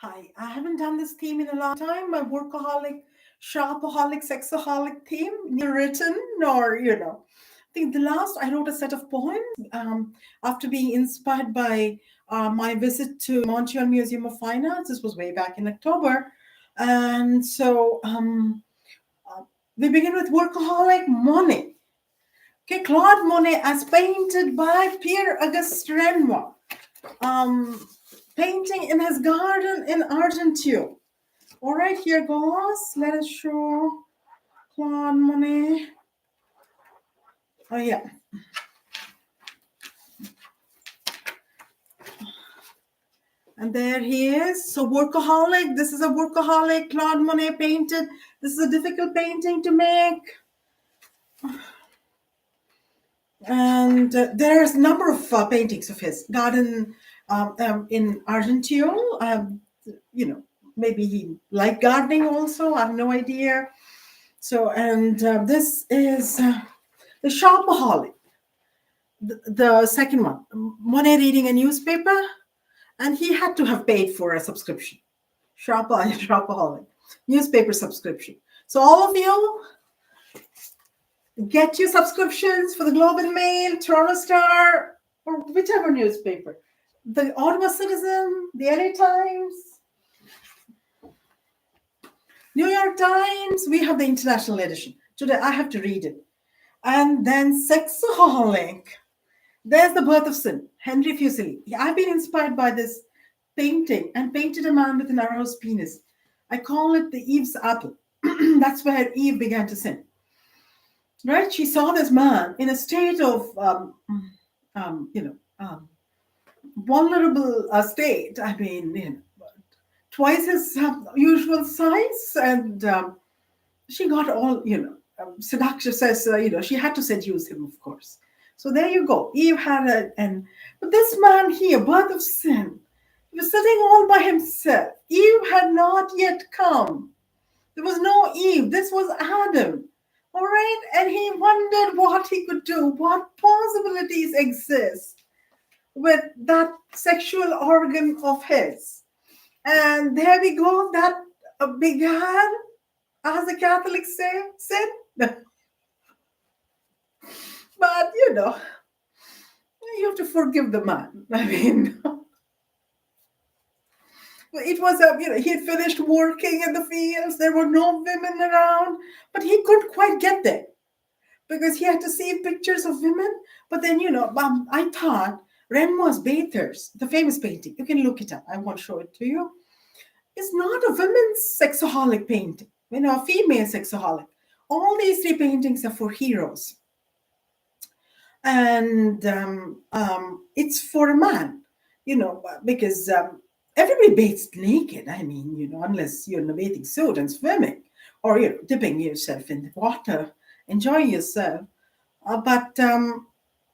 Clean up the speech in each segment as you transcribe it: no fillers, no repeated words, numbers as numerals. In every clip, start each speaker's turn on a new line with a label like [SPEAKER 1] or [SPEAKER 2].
[SPEAKER 1] Hi, I haven't done this theme in a long time. My workaholic, shopaholic, sexaholic theme, never written, nor, I think the last I wrote a set of poems after being inspired by my visit to Montreal Museum of Fine Arts. This was way back in October. And so uh, we begin with workaholic Monet. Okay, Claude Monet as painted by Pierre Auguste Renoir. Um, Painting in his garden in Argenteuil. All right, here goes. Let us show Claude Monet. Oh, yeah. And there he is. So, workaholic. This is a workaholic Claude Monet painted. This is a difficult painting to make. And there's a number of paintings of his. Garden in Argenteuil. Maybe he liked gardening also. I have no idea. So, and this is the shopaholic. The second one, Monet reading a newspaper, and he had to have paid for a subscription. Shopaholic, newspaper subscription. So all of you, get your subscriptions for the Globe and Mail, Toronto Star, or whichever newspaper. The Ottawa Citizen, the LA Times, New York Times. We have the international edition. Today I have to read it. And then Sexaholic. There's the birth of sin, Henry Fuseli. I've been inspired by this painting and painted a man with an aroused penis. I call it the Eve's apple. That's where Eve began to sin. Right? She saw this man in a state of, vulnerable state. I mean, twice his usual size, and she got all, seduction says, she had to seduce him, of course. So there you go. Eve had but this man here, birth of sin, he was sitting all by himself. Eve had not yet come. There was no Eve. This was Adam. All right. And he wondered what he could do, what possibilities exist with that sexual organ of his. And there we go. That began, as the Catholics say, sin. But, you have to forgive the man. I mean, it was he had finished working in the fields. There were no women around, but he couldn't quite get there because he had to see pictures of women. But then, I thought Renoir's Bathers, the famous painting, you can look it up. I won't show it to you. It's not a women's sexaholic painting, a female sexaholic. All these three paintings are for heroes. And it's for a man, because everybody bathes naked. I mean, unless you're in a bathing suit and swimming, or you're dipping yourself in the water, enjoying yourself. But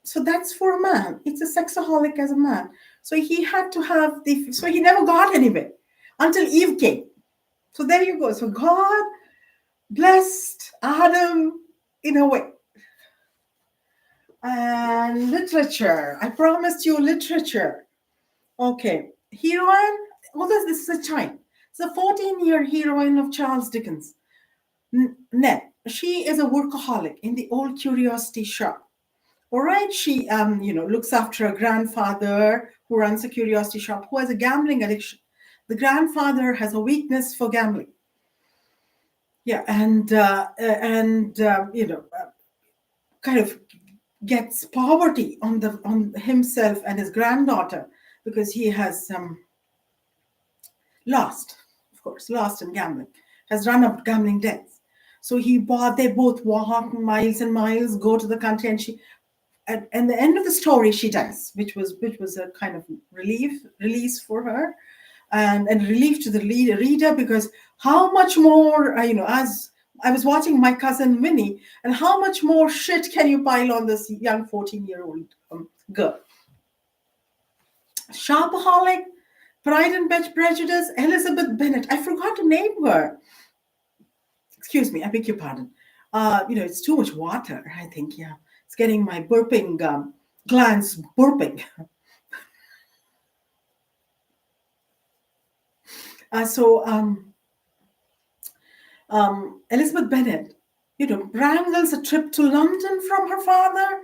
[SPEAKER 1] so that's for a man. It's a sexaholic as a man. So he had to have so he never got anywhere until Eve came. So there you go. So God blessed Adam in a way. And literature. I promised you literature. Okay. Heroine. This is a child. It's a 14-year heroine of Charles Dickens. Ned. She is a workaholic in the old curiosity shop. All right. She, looks after a grandfather who runs a curiosity shop who has a gambling addiction. The grandfather has a weakness for gambling. Yeah. And kind of gets poverty on himself and his granddaughter because he has lost in gambling, has run up gambling debts. So they both walk miles and miles, go to the country, and at the end of the story she dies, which was a kind of release for her, and relief to the reader, because how much more as I was watching My Cousin Vinny, and how much more shit can you pile on this young 14-year-old girl? Shopaholic, Pride and Prejudice, Elizabeth Bennet. I forgot to name her. Excuse me, I beg your pardon. It's too much water, I think. Yeah, it's getting my burping glands burping. So Elizabeth Bennet, wrangles a trip to London from her father.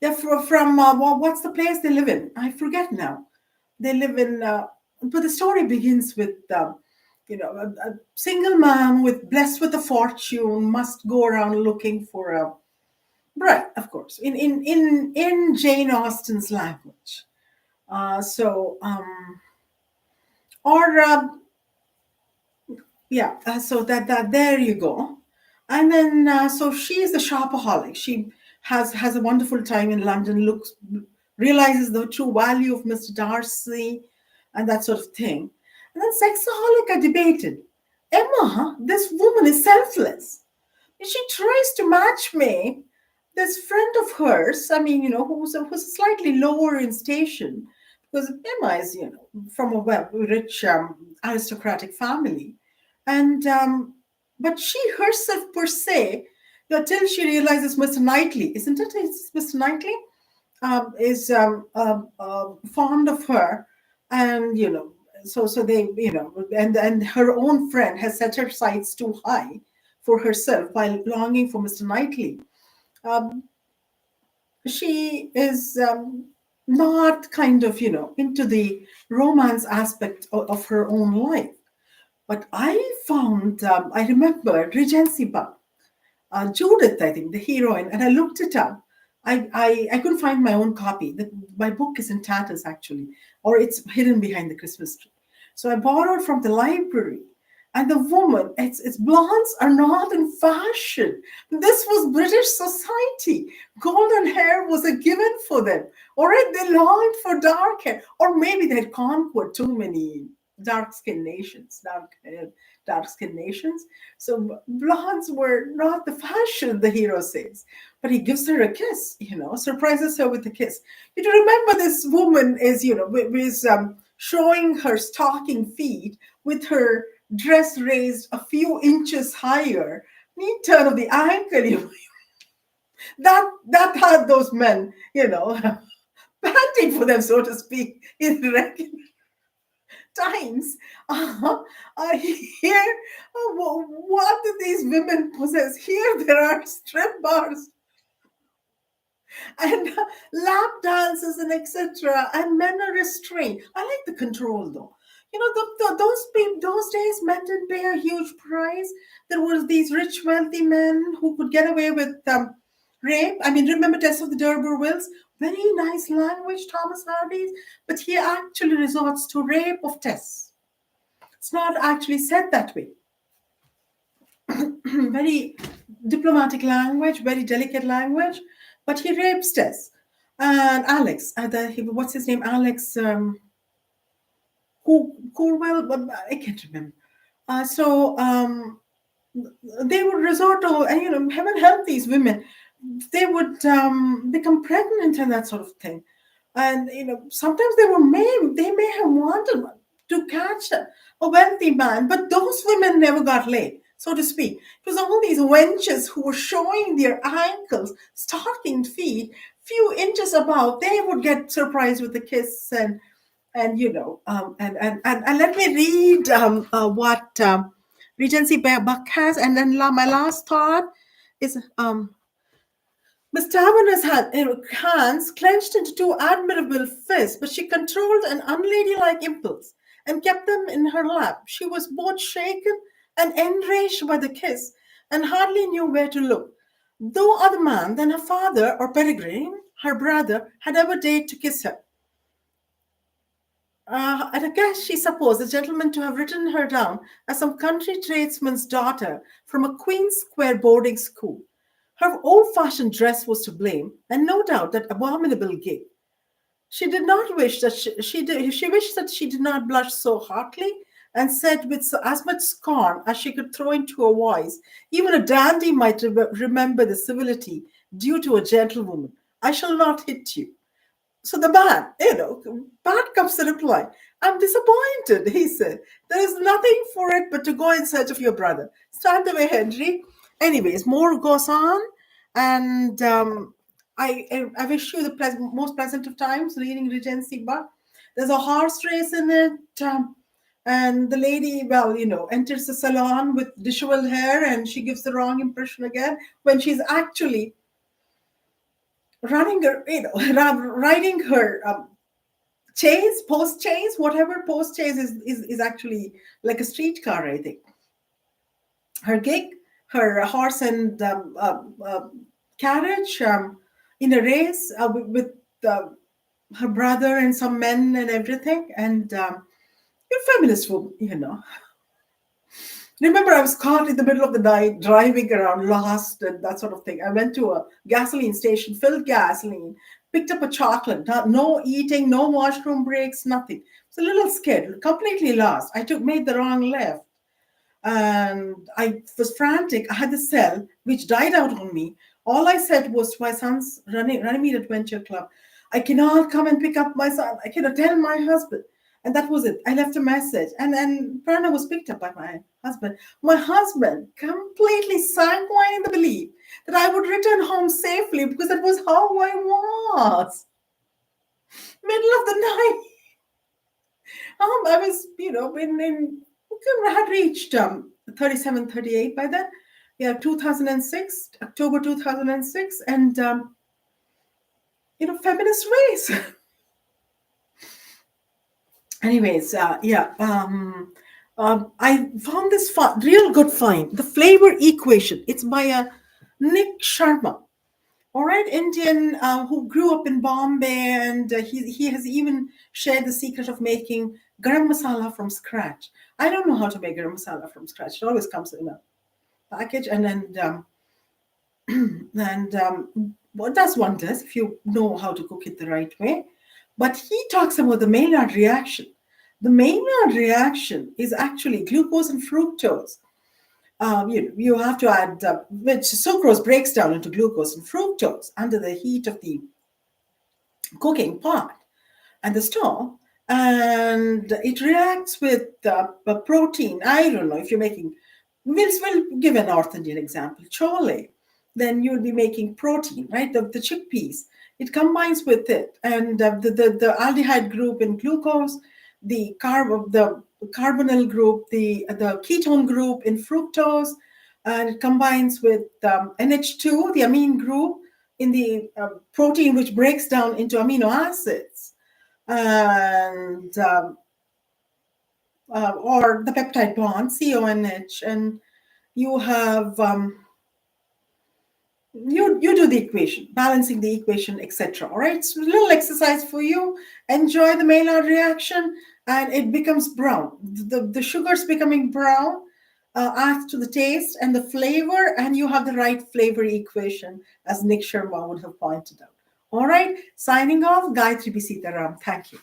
[SPEAKER 1] Yeah, from what's the place they live in? I forget now. They live in, but the story begins with, a single man with blessed with a fortune must go around looking for a bride, of course, in Jane Austen's language. So, or yeah, so that there you go. And then so she is a shopaholic. She has a wonderful time in London, looks realizes the true value of Mr. Darcy and that sort of thing. And then sexaholic are debated. Emma, this woman is selfless. And she tries to match me this friend of hers, I mean, who's slightly lower in station, because Emma is, from a rich aristocratic family. And but she herself per se, till she realizes Mr. Knightley, isn't it? It's Mr. Knightley is fond of her, and so they, and her own friend has set her sights too high for herself while longing for Mr. Knightley. Um, she is not kind of into the romance aspect of her own life. But I found, I remember Regency Buck, Judith, I think, the heroine, and I looked it up. I couldn't find my own copy. My book is in tatters, actually, or it's hidden behind the Christmas tree. So I borrowed from the library. And the woman, it's blondes are not in fashion. This was British society. Golden hair was a given for them. All right, they longed for dark hair, or maybe they had conquered too many dark skinned nations. So blondes were not the fashion, the hero says. But he gives her a kiss, surprises her with a kiss. You remember this woman is, showing her stocking feet with her dress raised a few inches higher, neat turn of the ankle. That had those men, panting for them, so to speak, in regular times. Here, what do these women possess? Here, there are strip bars and lap dances and etc. And men are restrained. I like the control though. Those days, men didn't pay a huge price. There was these rich, wealthy men who could get away with rape. I mean, remember Tess of the D'Urbervilles? Very nice language, Thomas Hardy's, but he actually resorts to rape of Tess. It's not actually said that way. Very diplomatic language, very delicate language, but he rapes Tess. And Alex, what's his name? Alex Corwell, but I can't remember. So they would resort to, and heaven help these women, they would become pregnant and that sort of thing. And sometimes they may have wanted to catch a wealthy man, but those women never got laid, so to speak. It was all these wenches who were showing their ankles, stockinged feet, few inches above. They would get surprised with a kiss, and let me read what Regency Buck has, and then my last thought is Miss Taverner's hands clenched into two admirable fists, but she controlled an unladylike impulse and kept them in her lap. She was both shaken and enraged by the kiss, and hardly knew where to look. No other man than her father or Peregrine, her brother, had ever dared to kiss her. And I guess she supposed the gentleman to have written her down as some country tradesman's daughter from a Queen Square boarding school. Her old-fashioned dress was to blame, and no doubt that abominable gait. She did not wish that she wished that she did not blush so hotly, and said with as much scorn as she could throw into her voice, even a dandy might remember the civility due to a gentlewoman. I shall not hit you. So the man, back comes the reply. I'm disappointed, he said. There is nothing for it but to go in search of your brother. Stand away, Henry. Anyways, more goes on, and I wish you the most pleasant of times reading Regency Buck. There's a horse race in it. And the lady, well, enters the salon with disheveled hair, and she gives the wrong impression again when she's actually running her, riding her chase, post chase, whatever post chase is actually like a streetcar, I think. Her gig, her horse and carriage in a race with uh, her brother and some men and everything. And you're feminist woman. Remember, I was caught in the middle of the night driving around lost and that sort of thing. I went to a gasoline station, filled gasoline, picked up a chocolate, no eating, no washroom breaks, nothing. I was a little scared, completely lost. Made the wrong left, and I was frantic. I had the cell, which died out on me. All I said was to my son's running adventure club, I cannot come and pick up my son. I cannot tell my husband. And that was it. I left a message. And then Prana was picked up by my husband. My husband completely sanguine in the belief that I would return home safely because that was how I was. Middle of the night. I was, had reached 37, 38 by then. Yeah, 2006, October 2006. And, feminist race. Anyways, I found this real good find. The Flavor Equation. It's by Nick Sharma. All right, Indian who grew up in Bombay, and he has even shared the secret of making garam masala from scratch. I don't know how to make garam masala from scratch. It always comes in a package, and then what does wonders if you know how to cook it the right way. But he talks about the Maillard reaction. The Maillard reaction is actually glucose and fructose. You have to add, which sucrose breaks down into glucose and fructose under the heat of the cooking pot and the stove, and it reacts with protein. I don't know if you're making, we'll give a North Indian example, chole. Then you'll be making protein, right? The chickpeas. It combines with it, and the aldehyde group in glucose, the carbonyl group, the ketone group in fructose, and it combines with NH2, the amine group in the protein, which breaks down into amino acids, and or the peptide bond, CONH, and you have you do the equation, balancing the equation, etc. All right, so a little exercise for you. Enjoy the Maillard reaction, and it becomes brown. The sugar's becoming brown, adds to the taste and the flavor, and you have the right flavor equation, as Nick Sharma would have pointed out. All right, signing off, Gayatri B. Sitaram. Thank you.